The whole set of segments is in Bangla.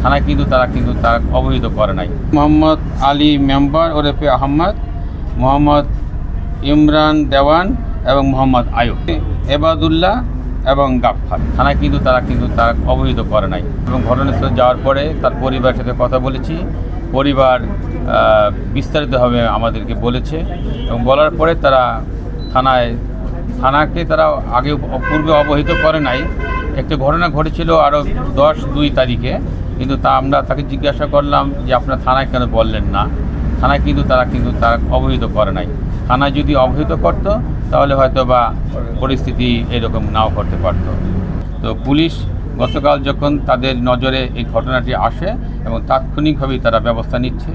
থানায় কিন্তু তারা অবহিত করে নাই। মোহাম্মদ আলী মেম্বার ওরফে আহমদ, মোহাম্মদ ইমরান দেওয়ান এবং মোহাম্মদ আয়ুব, এবাদুল্লাহ এবং গাফফার থানায় কিন্তু তারা অবহিত করে নাই। এবং ঘটনাস্থলে যাওয়ার পরে তার পরিবারের সাথে কথা বলেছি, পরিবার বিস্তারিতভাবে আমাদেরকে বলেছে এবং বলার পরে তারা থানাকে তারা আগে পূর্বে অবহিত করে নাই। একটা ঘটনা ঘটেছিল আরও 10-2 তারিখে, কিন্তু আমরা তাকে জিজ্ঞাসা করলাম যে আপনার থানায় কেন বললেন না। থানায় কিন্তু তারা অবহিত করে নাই। থানায় যদি অবহিত করত তাহলে হয়তো বা পরিস্থিতি এরকম নাও করতে পারত। তো পুলিশ গতকাল যখন তাদের নজরে এই ঘটনাটি আসে এবং তাৎক্ষণিকভাবেই তারা ব্যবস্থা নিচ্ছে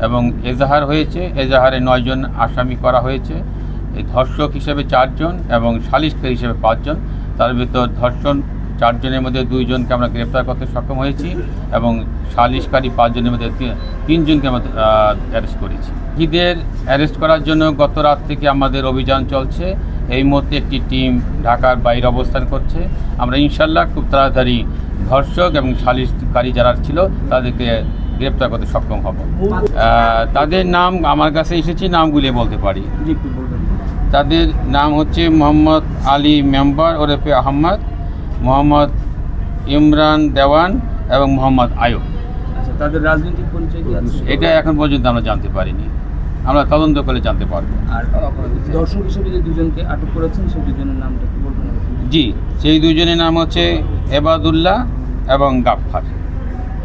এবং এজাহার হয়েছে। এজাহারে 9 জন আসামি করা হয়েছে, এই ধর্ষক হিসেবে 4 জন এবং সালিশকারী হিসেবে 5 জন। তার ভিতর ধর্ষণ 4 জনের মধ্যে 2 জনকে আমরা গ্রেপ্তার করতে সক্ষম হয়েছি এবং সালিশকারী 5 জনের মধ্যে 3 জনকে আমরা অ্যারেস্ট করেছি। ঈদের অ্যারেস্ট করার জন্য গত রাত থেকে আমাদের অভিযান চলছে। এই মুহূর্তে একটি টিম ঢাকার বাইরে অবস্থান করছে। আমরা ইনশাল্লাহ খুব তাড়াতাড়ি ধর্ষক এবং সালিশকারী যারা ছিল তাদেরকে গ্রেপ্তার করতে সক্ষম হব। তাদের নাম আমার কাছে এসেছে, নামগুলি বলতে পারি। তাদের নাম হচ্ছে মোহাম্মদ আলী মেম্বার ওরফে আহমদ, মোহাম্মদ ইমরান দেওয়ান এবং মোহাম্মদ আয়ুব। আচ্ছা, তাদের রাজনৈতিক পরিচয় কি আছে? এটা এখন পর্যন্ত আমরা জানতে পারিনি, আমরা তদন্ত করে জানতে পারবো। আর দর্শক হিসেবে যে 2 জনকে আটক করেছেন সেই 2 জনের নামটা কি বলবেন? জি, সেই 2 জনের নাম হচ্ছে এবাদুল্লাহ এবং গাফফার।